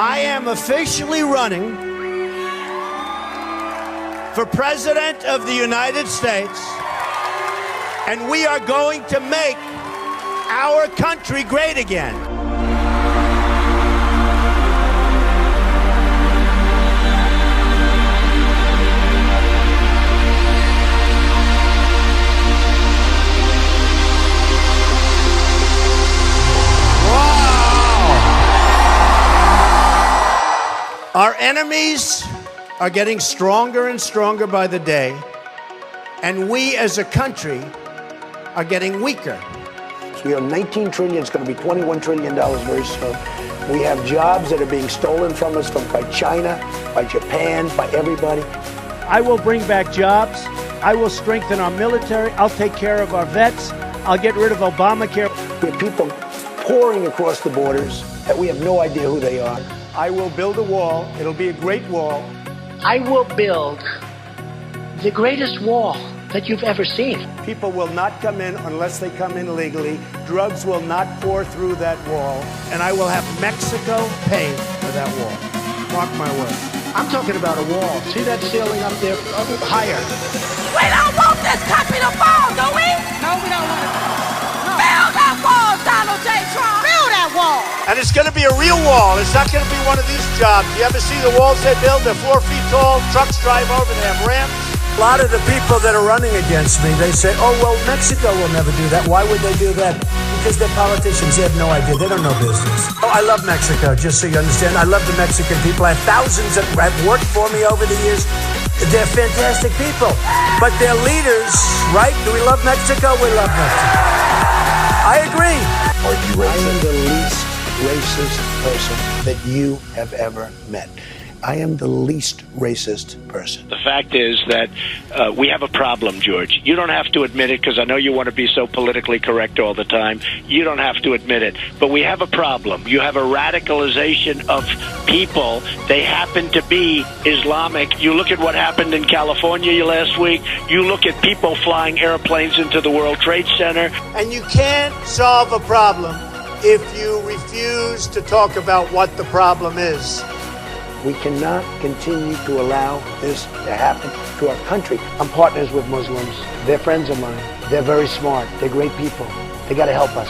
I am officially running for President of the United States, and we are going to make our country great again. Our enemies are getting stronger and stronger by the day, and we as a country are getting weaker. So we have 19 trillion, it's going to be $21 trillion very soon. We have jobs that are being stolen from us by China, by Japan, by everybody. I will bring back jobs. I will strengthen our military. I'll take care of our vets. I'll get rid of Obamacare. We have people pouring across the borders that we have no idea who they are. I will build a wall. It'll be a great wall. I will build the greatest wall that you've ever seen. People will not come in unless they come in legally. Drugs will not pour through that wall. And I will have Mexico pay for that wall. Mark my words. I'm talking about a wall. See that ceiling up there? Higher. We don't want this country to fall, do we? No, we don't want it. No. Build that wall, Donald J. Trump. Build that wall. And it's going to be a real wall. It's not going to be one of these jobs. You ever see the walls they build? They're 4 feet tall. Trucks drive over. They have ramps. A lot of the people that are running against me, they say, oh, well, Mexico will never do that. Why would they do that? Because they're politicians. They have no idea. They don't know business. Oh, I love Mexico, just so you understand. I love the Mexican people. I have thousands that have worked for me over the years. They're fantastic people. But their leaders, right? Do we love Mexico? We love Mexico. I agree. Are you racist? I am the least racist person that you have ever met. I am the least racist person. The fact is that we have a problem, George. You don't have to admit it because I know you want to be so politically correct all the time. You don't have to admit it. But we have a problem. You have a radicalization of people. They happen to be Islamic. You look at what happened in California last week. You look at people flying airplanes into the World Trade Center. And you can't solve a problem if you refuse to talk about what the problem is. We cannot continue to allow this to happen to our country. I'm partners with Muslims. They're friends of mine. They're very smart. They're great people. They got to help us.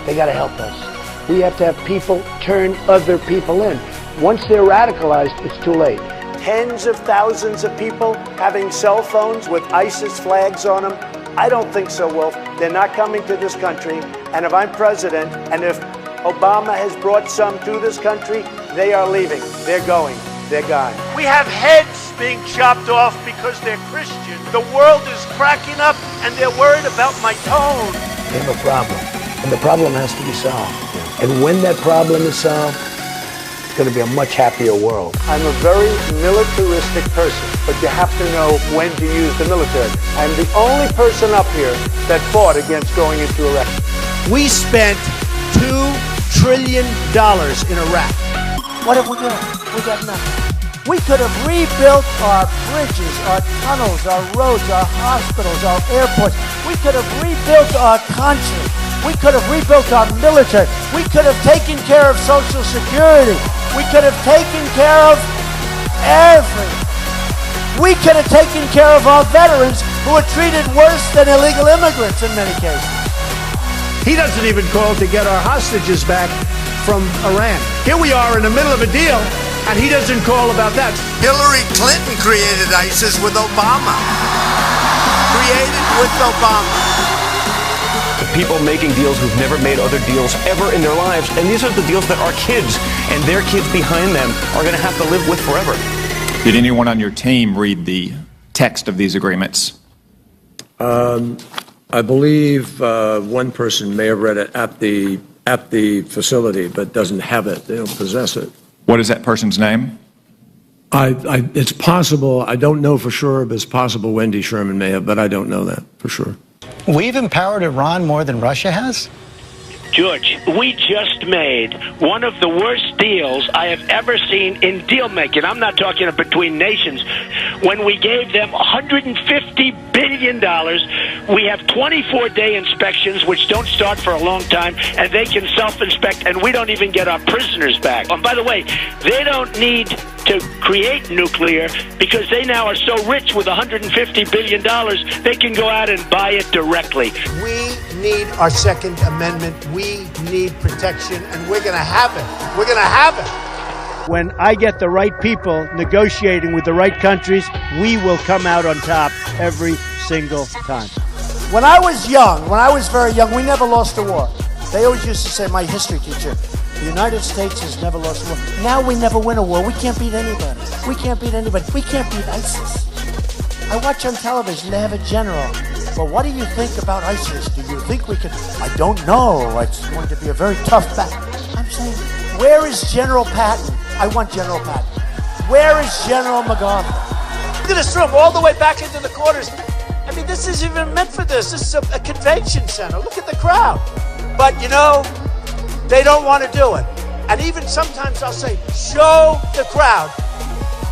They got to help us. We have to have people turn other people in. Once they're radicalized, it's too late. Tens of thousands of people having cell phones with ISIS flags on them. I don't think so, Wolf. They're not coming to this country. And if I'm president, and if Obama has brought some to this country, they are leaving. They're going. They're gone. We have heads being chopped off because they're Christian. The world is cracking up, and they're worried about my tone. They have a problem, and the problem has to be solved. And when that problem is solved, it's going to be a much happier world. I'm a very militaristic person, but you have to know when to use the military. I'm the only person up here that fought against going into Iraq. We spent $2 trillion in Iraq. What have we got? We got nothing. We could have rebuilt our bridges, our tunnels, our roads, our hospitals, our airports. We could have rebuilt our country. We could have rebuilt our military. We could have taken care of Social Security. We could have taken care of everything. We could have taken care of our veterans who are treated worse than illegal immigrants in many cases. He doesn't even call to get our hostages back from Iran. Here we are in the middle of a deal, and he doesn't call about that. Hillary Clinton created ISIS with Obama. Created with Obama. People making deals who've never made other deals ever in their lives, and these are the deals that our kids and their kids behind them are going to have to live with forever. Did anyone on your team read the text of these agreements? I believe one person may have read it at the facility, but doesn't have it. They don't possess it. What is that person's name? It's possible. I don't know for sure, but it's possible Wendy Sherman may have, but I don't know that for sure. We've empowered Iran more than Russia has? George, we just made one of the worst deals I have ever seen in deal making. I'm not talking between nations. When we gave them $150 billion, we have 24-day inspections, which don't start for a long time, and they can self-inspect, and we don't even get our prisoners back. And by the way, they don't need to create nuclear because they now are so rich with $150 billion, they can go out and buy it directly. We need our Second Amendment. We need protection, and we're going to have it. We're going to have it. When I get the right people negotiating with the right countries, we will come out on top every single time. When I was young, when I was very young, we never lost a war. They always used to say, my history teacher, the United States has never lost a war. Now we never win a war. We can't beat anybody. We can't beat anybody. We can't beat ISIS. I watch on television, they have a general. But what do you think about ISIS? Do you think we can? I don't know. It's going to be a very tough battle. I'm saying, where is General Patton? I want General Patton. Where is General MacArthur? Look at this room, all the way back into the quarters. I mean, this isn't even meant for this. This is a convention center. Look at the crowd. But, you know, they don't want to do it. And even sometimes I'll say, show the crowd.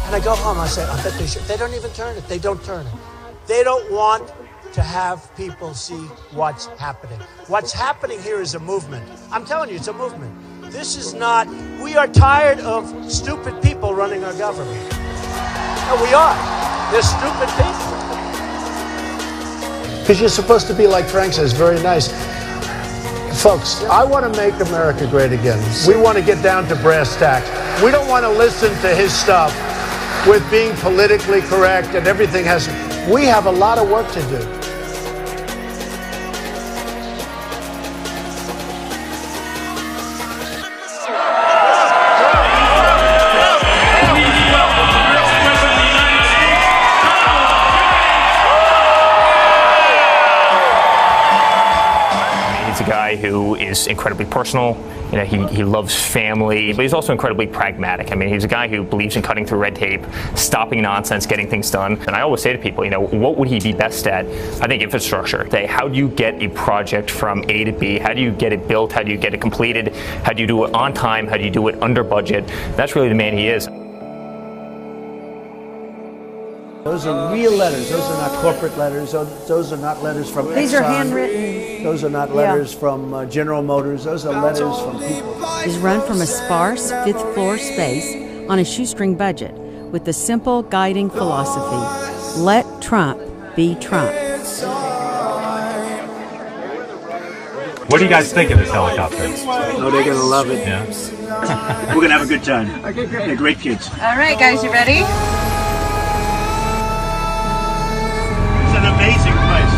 And I go home, I say, I bet they should. They don't even turn it. They don't turn it. They don't want to have people see what's happening. What's happening here is a movement. I'm telling you, it's a movement. This is not, we are tired of stupid people running our government. No, we are. They're stupid people. Because you're supposed to be, like Frank says, very nice. Folks, I want to make America great again. We want to get down to brass tacks. We don't want to listen to his stuff with being politically correct and everything has... We have a lot of work to do. Who is incredibly personal. You know, he loves family, but he's also incredibly pragmatic. I mean, he's a guy who believes in cutting through red tape, stopping nonsense, getting things done. And I always say to people, you know, what would he be best at? I think infrastructure. How do you get a project from A to B? How do you get it built? How do you get it completed? How do you do it on time? How do you do it under budget? That's really the man he is. Those are real letters. Those are not corporate letters. Those are not letters from Exxon. These are handwritten. Those are not letters from General Motors. Those are letters from people. Is run from a sparse fifth-floor space on a shoestring budget with the simple guiding philosophy, let Trump be Trump. What do you guys think of this helicopter? Oh, they're going to love it. Yeah. We're going to have a good time. Okay, great. They're great kids. All right, guys, you ready? Amazing place.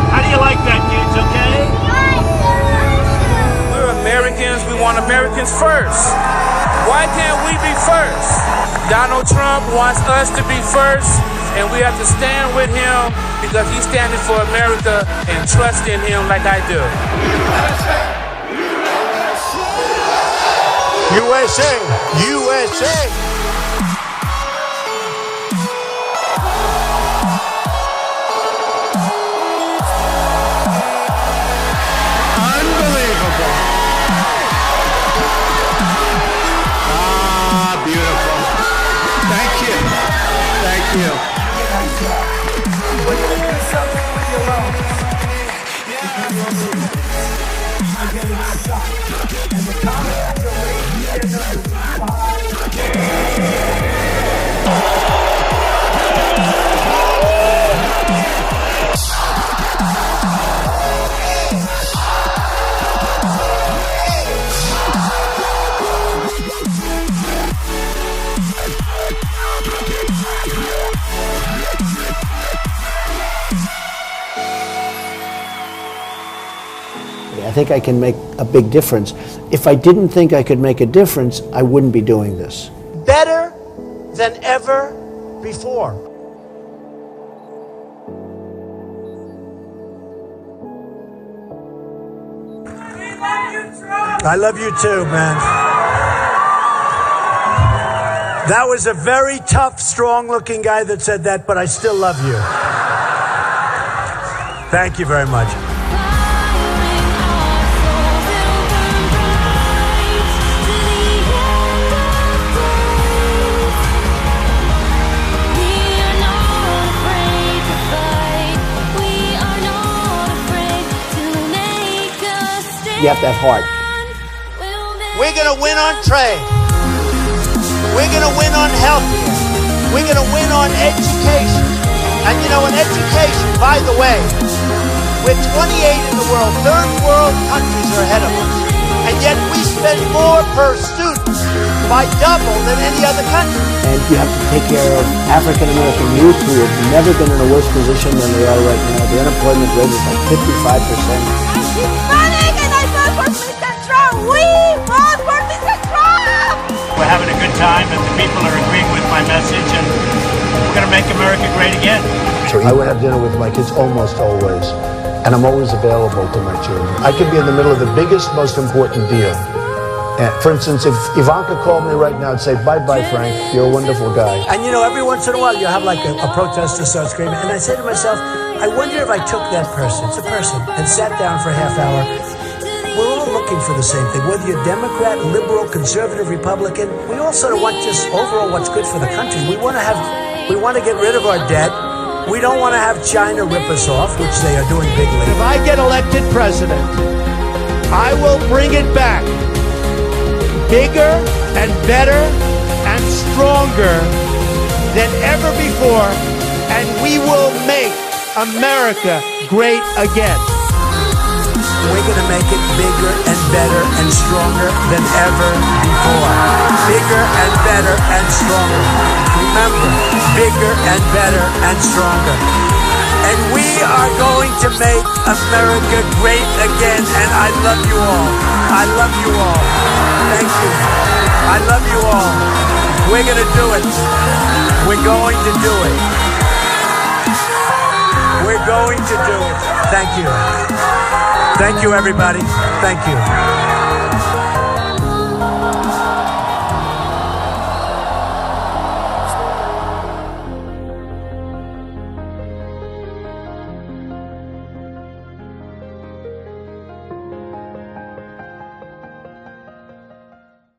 How do you like that, kids, okay? We're Americans. We want Americans first. Why can't we be first? Donald Trump wants us to be first, and we have to stand with him because he's standing for America and trust in him like I do. USA! USA! I think I can make a big difference. If I didn't think I could make a difference, I wouldn't be doing this. Better than ever before. I love you too, man. That was a very tough, strong-looking guy that said that, but I still love you. Thank you very much. you have to have heart. We're going to win on trade. We're going to win on healthcare. We're going to win on education. And you know, in education, by the way, we're 28 in the world. Third world countries are ahead of us. And yet we spend more per student by double than any other country. And you have to take care of African American youth who have never been in a worse position than they are right now. The unemployment rate is like 55%. I'm Hispanic and I vote for Mr. Trump. We vote for Mr. Trump. We're having a good time and the people are agreeing with my message and we're going to make America great again. I would have dinner with my kids almost always. And I'm always available to my children. I could be in the middle of the biggest, most important deal. For instance, if Ivanka called me right now and say, bye-bye, Frank, you're a wonderful guy. And you know, every once in a while, you'll have like a protester start screaming. And I say to myself, I wonder if I took that person, it's a person, and sat down for a half hour. We're all looking for the same thing. Whether you're Democrat, liberal, conservative, Republican, we all sort of want just overall what's good for the country. We want to get rid of our debt. We don't want to have China rip us off, which they are doing bigly. If I get elected president, I will bring it back bigger and better and stronger than ever before, and we will make America great again. We're going to make it bigger and better and stronger than ever before. Bigger and better and stronger. Remember, bigger and better and stronger. And we are going to make America great again. And I love you all. I love you all. Thank you. I love you all. We're going to do it. We're going to do it. We're going to do it. Thank you. Thank you, everybody. Thank you.